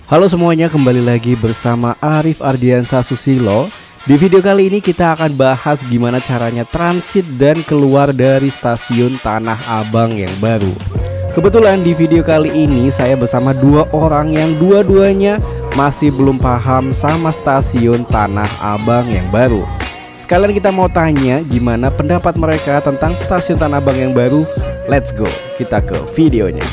Halo semuanya, kembali lagi bersama Arif Ardiansa Susilo. Di video kali ini kita akan bahas gimana caranya transit dan keluar dari stasiun Tanah Abang yang baru. Kebetulan di video kali ini saya bersama dua orang yang dua-duanya masih belum paham sama stasiun Tanah Abang yang baru. Sekalian kita mau tanya gimana pendapat mereka tentang stasiun Tanah Abang yang baru. Let's go, kita ke videonya.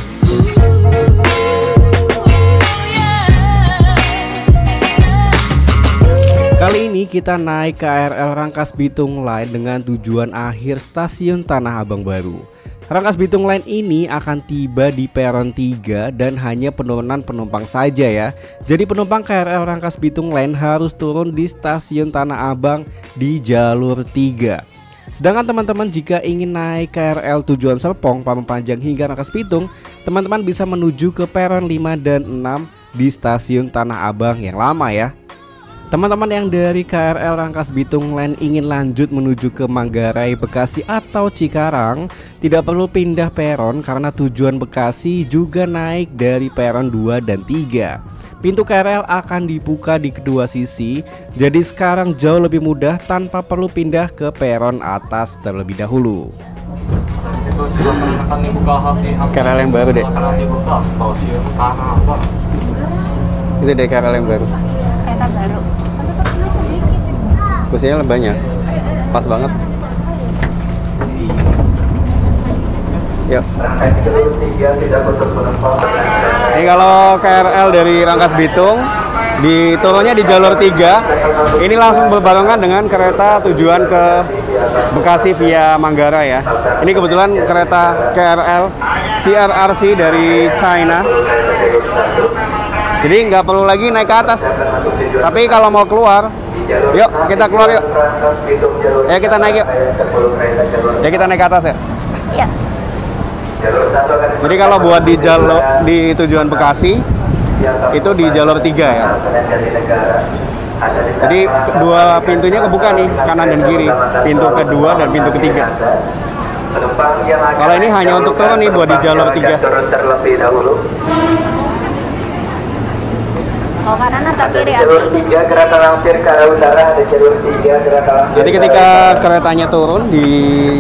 Kali ini kita naik KRL Rangkas Bitung Line dengan tujuan akhir stasiun Tanah Abang baru. Rangkas Bitung Line ini akan tiba di peron 3 dan hanya penurunan penumpang saja ya. Jadi penumpang KRL Rangkas Bitung Line harus turun di stasiun Tanah Abang di jalur 3. Sedangkan teman-teman jika ingin naik KRL tujuan Serpong, Parung Panjang hingga Rangkas Bitung, teman-teman bisa menuju ke peron 5 dan 6 di stasiun Tanah Abang yang lama ya. Teman-teman yang dari KRL Rangkas Bitung Line ingin lanjut menuju ke Manggarai, Bekasi atau Cikarang, tidak perlu pindah peron karena tujuan Bekasi juga naik dari peron 2 dan 3. Pintu KRL akan dibuka di kedua sisi, jadi sekarang jauh lebih mudah tanpa perlu pindah ke peron atas terlebih dahulu. KRL yang baru deh. Itu deh KRL yang baru. Kereta baru. Kursinya banyak, pas banget. Yuk. Ini kalau KRL dari Rangkas Bitung turunnya di jalur 3. Ini langsung berbarengan dengan kereta tujuan ke Bekasi via Manggarai ya. Ini kebetulan kereta KRL CRRC dari China. Jadi nggak perlu lagi naik ke atas. Tapi kalau mau keluar, yuk kita keluar yuk. Ya kita naik yuk. Ya kita naik ke atas ya. Iya. Jadi kalau buat di tujuan Bekasi itu di jalur 3 ya. Jadi dua pintunya kebuka nih, kanan dan kiri. Pintu kedua dan pintu ketiga. Kalau ini hanya untuk turun nih buat di jalur 3. Mau kanan atau kiri? Kereta langsir ke arah utara ada jalur 3 kereta langsir. Jadi ketika keretanya turun di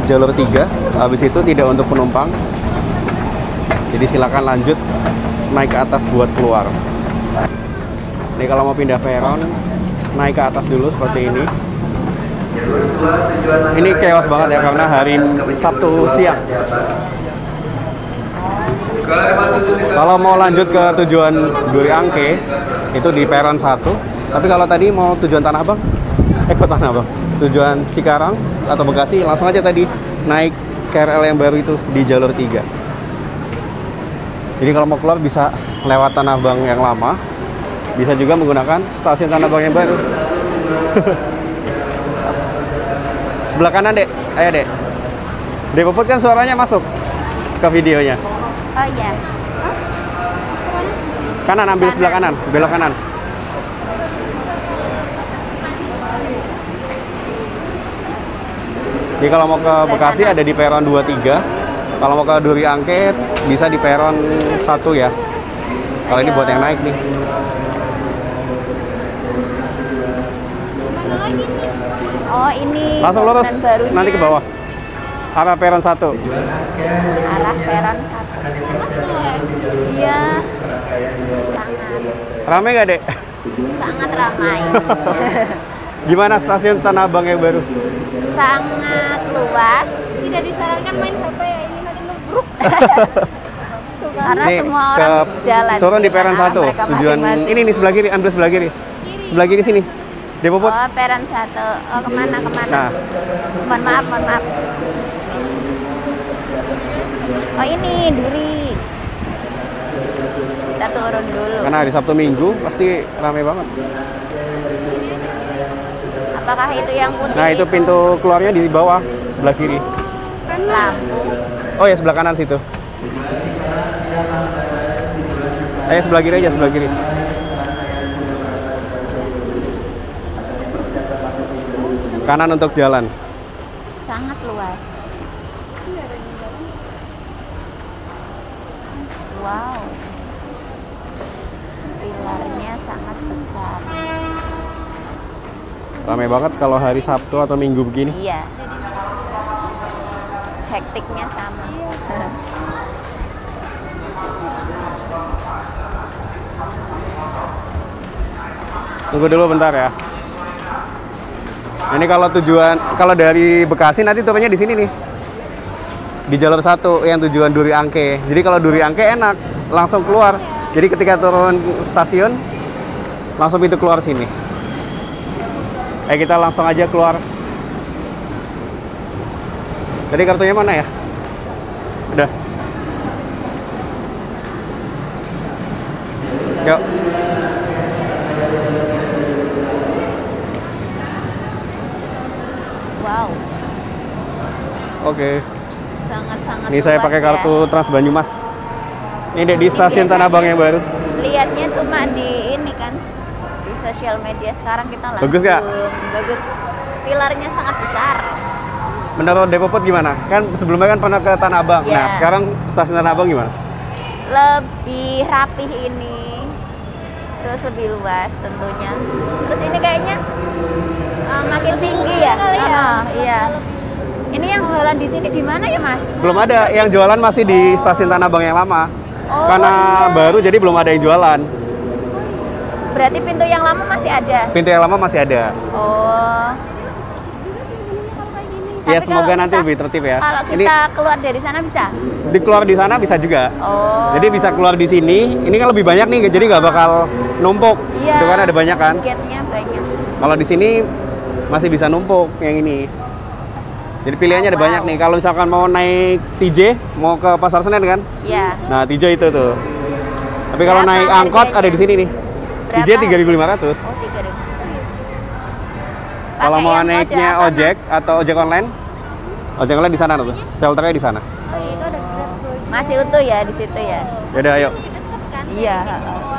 jalur 3, habis itu tidak untuk penumpang. Jadi silakan lanjut naik ke atas buat keluar. Ini kalau mau pindah peron, naik ke atas dulu seperti ini. Ini chaos banget ya karena hari Sabtu siang. Kalau mau lanjut ke tujuan Duri Angke itu di peron 1. Tapi kalau tadi mau tujuan Tanah Abang, ke Tanah Abang, tujuan Cikarang atau Bekasi, langsung aja tadi naik KRL yang baru itu di jalur 3. Jadi kalau mau keluar bisa lewat Tanah Abang yang lama, bisa juga menggunakan stasiun Tanah Abang yang baru. Sebelah kanan dek, ayo dek. Dek Puput kan suaranya masuk ke videonya. Oh iya. Kanan, ambil sebelah kanan, belok kanan. Jadi kalau mau ke Bekasi ada di peron 23. Kalau mau ke Duri Angke bisa di peron 1 ya. Kalau ini buat yang naik nih. Oh ini. Langsung lurus, barunya. nanti ke bawah. Arah peron 1. Arah peron 1. Iya. Rame nggak dek? Sangat ramai. Gimana stasiun Tanah Abang yang baru? Sangat luas. Tidak disarankan main HP ya, ini nanti nubruk. Karena Nih, semua orang jalan. turun di peron 1. Mereka Tujuan masing-masing. ini nih sebelah kiri, ambil sebelah kiri. Sebelah kiri sini. Dek Puput. Oh peron 1. Oh kemana? Nah, Mohon maaf. Oh ini Duri. Kita turun dulu. karena hari Sabtu Minggu pasti ramai banget. Apakah itu yang putih? Nah itu pintu keluarnya di bawah sebelah kiri. Lampu. Oh ya sebelah kanan situ. Ayo sebelah kiri aja, sebelah kiri. Kanan untuk jalan. Sangat luas. Wow. Pilar Ramai banget kalau hari Sabtu atau Minggu begini. Iya. Hektiknya sama. Tunggu dulu bentar ya. Ini kalau dari Bekasi nanti turunnya di sini nih. Di jalur 1 yang tujuan Duri Angke. Jadi kalau Duri Angke enak, langsung keluar. Jadi ketika turun stasiun, langsung pintu keluar sini. Kita langsung aja keluar. Tadi kartunya mana ya? Udah. Yuk. Wow. Oke. Sangat-sangat. Ini saya pakai kartu Trans Banyumas. Ini di stasiun Tanah Abang yang baru. Lihatnya cuma di ini kan, di sosial media. Sekarang kita langsung. Bagus nggak? Bagus. Pilarnya sangat besar. Menurut Depoput gimana? Kan sebelumnya kan pernah ke Tanah Abang. Yeah. Nah, sekarang stasiun Tanah Abang gimana? Lebih rapih ini. Terus lebih luas tentunya. Terus ini kayaknya makin tinggi ya? Iya. Ini yang jualan di sini di mana ya, Mas? Belum ada. Yang jualan masih di stasiun Tanah Abang yang lama. Oh, Karena iya. baru jadi belum ada yang jualan. Berarti pintu yang lama masih ada? Pintu yang lama masih ada. Oh. Ya Tapi semoga kalau nanti kita- lebih tertib ya. Kalau Ini kita keluar dari sana bisa? keluar di sana bisa juga. Oh. Jadi bisa keluar di sini. Ini kan lebih banyak nih, jadi nggak bakal numpuk. Iya. Itu kan ada banyak kan. Gate-nya banyak. Kalau di sini masih bisa numpuk yang ini. Jadi pilihannya ada Wow. banyak nih. Kalau misalkan mau naik TJ, mau ke Pasar Senen kan? Iya. Nah, TJ itu tuh. Tapi kalau Berapa naik angkot harganya? ada di sini nih. Berapa? TJ 3.500. Oh, 3.000. Kalau Pakai mau yang naiknya mode apa, ojek Mas? atau ojek online di sana tuh. Shelternya di sana. Masih utuh ya di situ ya? Yaudah, ayo. Iya.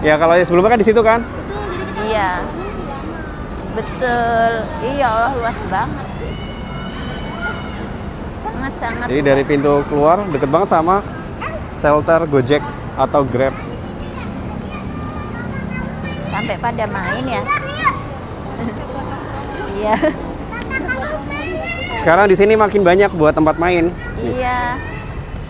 Ya kalau sebelumnya kan di situ kan? Iya. Betul. Iya, Allah luas banget sih. Sangat-sangat. Jadi dari pintu keluar deket banget sama shelter Gojek atau Grab. Sampai pada main ya. Iya. Sekarang di sini makin banyak buat tempat main. Iya.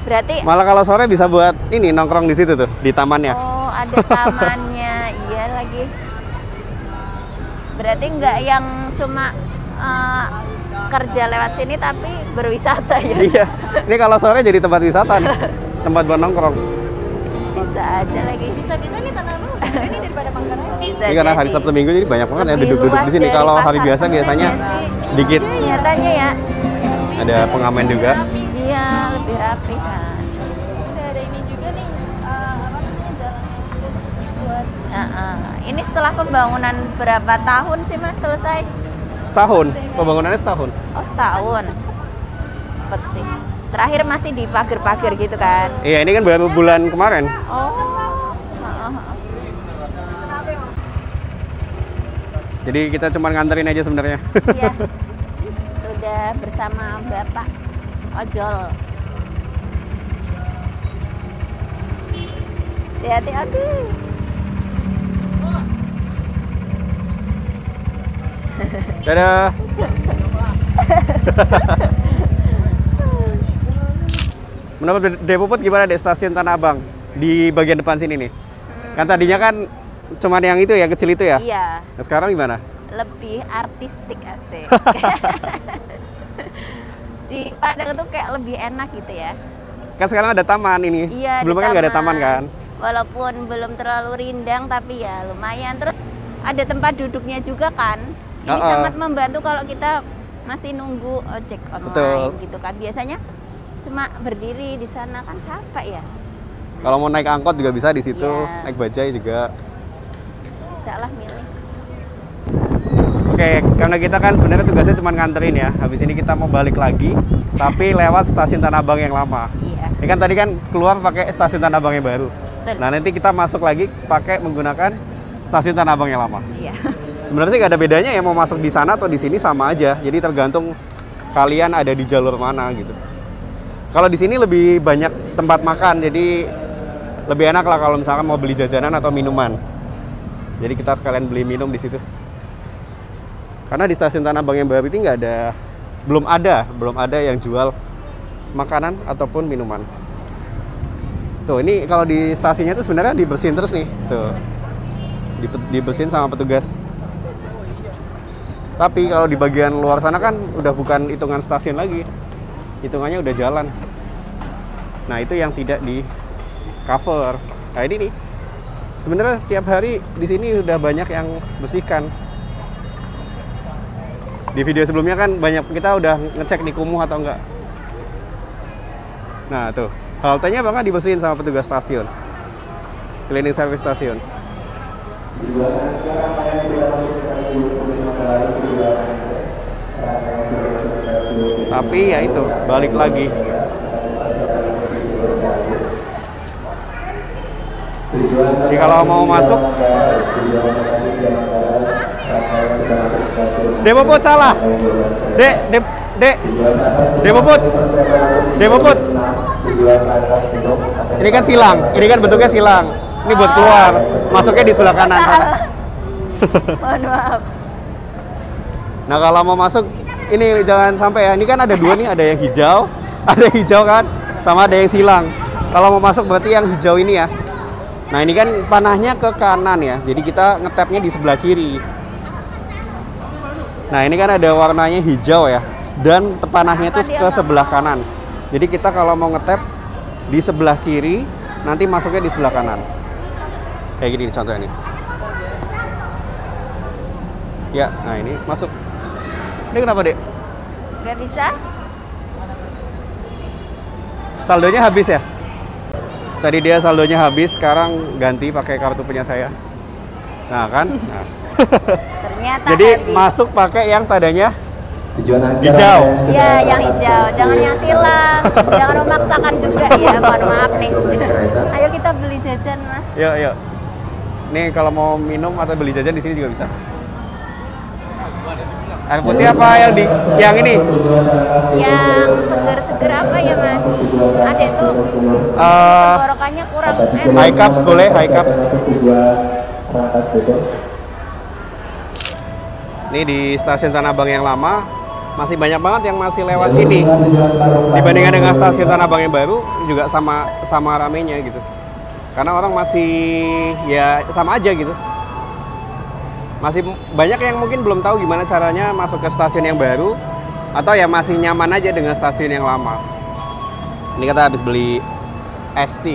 Berarti Malah kalau sore bisa buat ini nongkrong di situ tuh, di tamannya. oh, ada tamannya. Iya lagi. Berarti nggak yang cuma kerja lewat sini tapi berwisata ya. Iya. Ini kalau sore jadi tempat wisata nih. Tempat buat nongkrong. Bisa aja lagi. Bisa-bisa nih Tanah Abang ini daripada Manggarai. Bisa Ini karena hari jadi. Sabtu Minggu jadi banyak banget ya Lebih duduk-duduk luas di sini. dari Kalau hari pasar biasa Senen biasanya ya sih. sedikit. Nyatanya ya. Ada pengamen juga. Iya, lebih rapi kan. Udah ada ini juga nih apa namanya jalannya khusus buat Ini setelah pembangunan berapa tahun sih Mas selesai? Setahun. Pembangunannya setahun. Oh, setahun. Cepet sih. Terakhir masih di pagar-pagar gitu kan? Iya, ini kan baru bulan kemarin. Oh. Jadi kita cuma nganterin aja sebenarnya. Iya. Sudah bersama Bapak ojol. Hati-hati. Dadah. Menurut Depoput gimana deh stasiun Tanah Abang di bagian depan sini nih? Kan tadinya kan cuma yang itu ya, kecil itu ya. Iya, Nah, sekarang gimana? lebih artistik asik. Di Padang tuh kayak lebih enak gitu ya. Kan sekarang ada taman ini. Iya, Sebelumnya di kan nggak ada taman kan? Walaupun belum terlalu rindang tapi ya lumayan. Terus ada tempat duduknya juga kan. Ini sangat membantu kalau kita masih nunggu ojek online. Betul. Gitu kan. Biasanya cuma berdiri di sana kan capek ya. Kalau mau naik angkot juga bisa di situ, Iya. naik bajai juga. Bisa lah milih. Oke, karena kita kan sebenarnya tugasnya cuma nganterin ya. Habis ini kita mau balik lagi, tapi lewat stasiun Tanah Abang yang lama. Iya. Ini kan tadi kan keluar pakai stasiun Tanah Abang yang baru. Betul. Nah, nanti kita masuk lagi pakai menggunakan stasiun Tanah Abang yang lama. Iya. Sebenarnya sih nggak ada bedanya ya mau masuk di sana atau di sini sama aja. Jadi tergantung kalian ada di jalur mana gitu. Kalau di sini lebih banyak tempat makan, jadi lebih enak lah kalau misalkan mau beli jajanan atau minuman. Jadi kita sekalian beli minum di situ. Karena di stasiun Tanah Abang yang baru ini belum ada yang jual makanan ataupun minuman. Tuh, ini kalau di stasiunnya tuh sebenarnya dibersihin terus nih. Tuh. Dibersihin sama petugas. Tapi kalau di bagian luar sana kan udah bukan hitungan stasiun lagi. Hitungannya udah jalan. Nah, itu yang tidak di cover. Nah, ini nih. Sebenarnya setiap hari di sini udah banyak yang bersihkan. Di video sebelumnya kan banyak kita udah ngecek nih kumuh atau enggak. Nah, tuh. Haltenya bahkan dibersihin sama petugas stasiun. Cleaning service stasiun. Tapi ya itu, balik lagi. Jadi kalau mau masuk, Dek Puput salah. Dek Puput. Ini kan silang, ini kan bentuknya silang. Ini buat keluar, masuknya di sebelah kanan sana. Mohon maaf. Nah, kalau mau masuk, ini jangan sampai ya. Ini kan ada dua nih, ada yang hijau, kan, sama ada yang silang. Kalau mau masuk berarti yang hijau ini ya. Nah, ini kan panahnya ke kanan ya. Jadi kita ngetapnya di sebelah kiri. Nah, ini kan ada warnanya hijau ya. Dan panahnya itu ke sebelah kanan. Jadi kita kalau mau ngetap di sebelah kiri, nanti masuknya di sebelah kanan. Kayak gini contohnya nih. Ya, nah ini masuk. Ini kenapa, Dek? Nggak bisa? Saldonya habis ya? Tadi dia saldonya habis, sekarang ganti pakai kartu punya saya. Nah, kan? Nah. Ternyata jadi habis. masuk pakai yang tadanya hijau. Iya, yang hijau. Jangan yang silang. Jangan memaksakan juga ya. Mohon maaf nih. Ayo kita beli jajan, Mas. Yuk. Nih kalau mau minum atau beli jajan di sini juga bisa. Air putih apa yang ini? Yang seger-seger apa ya, Mas? Ada tuh. Tenggorokannya kurang enak. High cups boleh, high cups. Ini di stasiun Tanah Abang yang lama masih banyak banget yang masih lewat sini. Dibandingkan dengan stasiun Tanah Abang yang baru juga sama ramenya gitu. Karena orang masih ya sama aja gitu. Masih banyak yang mungkin belum tahu gimana caranya masuk ke stasiun yang baru atau ya masih nyaman aja dengan stasiun yang lama. Ini kita habis beli ST.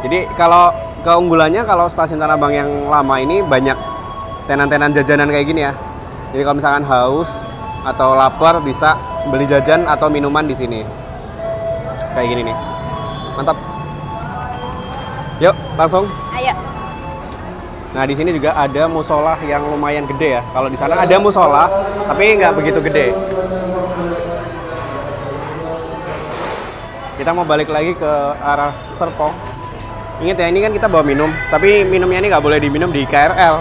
Jadi kalau keunggulannya kalau stasiun Tanah Abang yang lama ini banyak tenan-tenan jajanan kayak gini ya. Jadi kalau misalkan haus atau lapar bisa beli jajan atau minuman di sini. Kayak gini nih. Mantap. Yuk, langsung. Ayo. Nah, di sini juga ada musola yang lumayan gede ya. Kalau di sana ada musola, tapi nggak begitu gede. Kita mau balik lagi ke arah Serpong. Ingat ya, ini kan kita bawa minum, tapi minumnya ini nggak boleh diminum di KRL.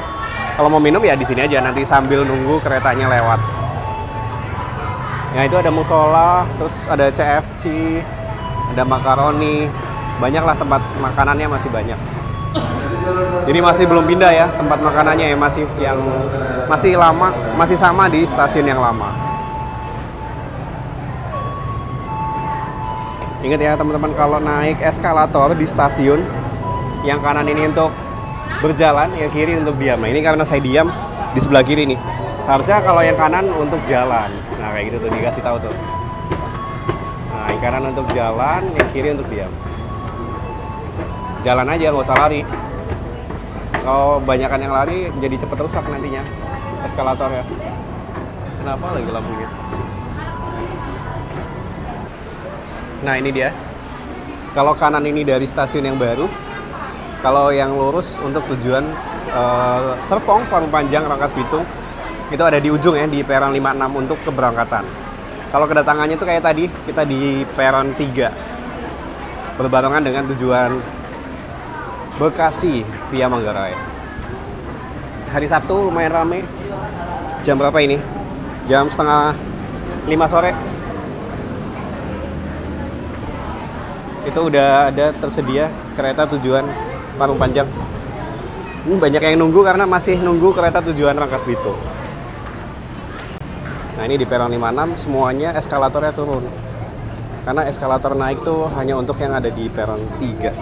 Kalau mau minum ya di sini aja, nanti sambil nunggu keretanya lewat. Ya itu ada musola, terus ada CFC, ada makaroni, banyak lah tempat makanannya masih banyak. Jadi masih belum pindah ya tempat makanannya ya, masih lama, masih sama di stasiun yang lama. Ingat ya teman-teman, kalau naik eskalator di stasiun, yang kanan ini untuk berjalan, yang kiri untuk diam. Nah ini karena saya diam di sebelah kiri nih. Harusnya kalau yang kanan untuk jalan. Nah kayak gitu tuh dikasih tahu tuh. Nah yang kanan untuk jalan, yang kiri untuk diam. Jalan aja, nggak usah lari. Kalau banyakan yang lari jadi cepet rusak nantinya eskalator ya. Kenapa lagi lampunya? Nah ini dia. Kalau kanan ini dari stasiun yang baru, kalau yang lurus untuk tujuan Serpong, Parung Panjang, Rangkas Bitung, itu ada di ujung ya, di peron 56 untuk keberangkatan. Kalau kedatangannya itu kayak tadi, kita di peron 3 berbarengan dengan tujuan Bekasi via Manggarai. Hari Sabtu lumayan rame. Jam berapa ini? Jam setengah 5 sore. Itu udah ada tersedia kereta tujuan Parung Panjang. Ini banyak yang nunggu karena masih nunggu kereta tujuan Rangkas Bitung. Nah ini di peron 56 semuanya eskalatornya turun. Karena eskalator naik tuh hanya untuk yang ada di peron 3.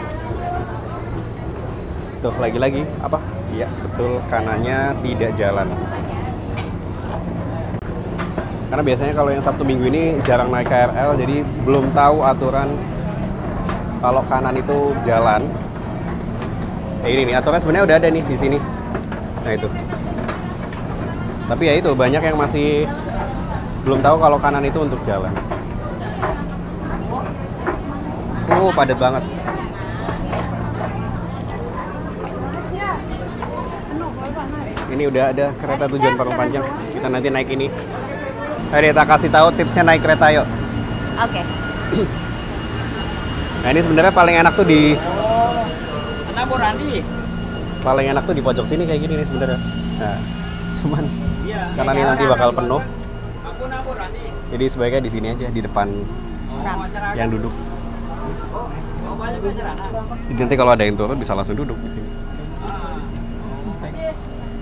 Tuh lagi-lagi apa? Iya betul, kanannya tidak jalan. Karena biasanya kalau yang Sabtu Minggu ini jarang naik KRL, jadi belum tahu aturan kalau kanan itu jalan. Ini nih aturan sebenarnya udah ada nih di sini. Nah itu. Tapi ya itu banyak yang masih belum tahu kalau kanan itu untuk jalan. Padat banget. Ini udah ada kereta tujuan Parung Panjang. Kita nanti naik ini. Ayo kita kasih tahu tipsnya naik kereta yuk. Oke. Nah ini sebenarnya paling enak tuh di Naborani. Paling enak tuh di pojok sini kayak gini nih sebenarnya. Nah, cuman karena ini nanti bakal penuh. Aku Naborani. Jadi sebaiknya di sini aja di depan yang duduk. Jadi nanti kalau ada yang turun bisa langsung duduk di sini.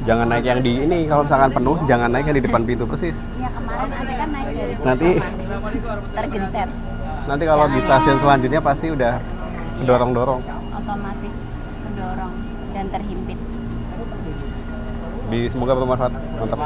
Jangan naik yang di ini, kalau misalkan penuh jangan naik yang di depan pintu persis. Ya kemarin ada kan naik dari situ Nanti tergencet. Nanti kalau di stasiun selanjutnya pasti udah dorong-dorong. Otomatis mendorong dan terhimpit. Semoga bermanfaat. Mantap.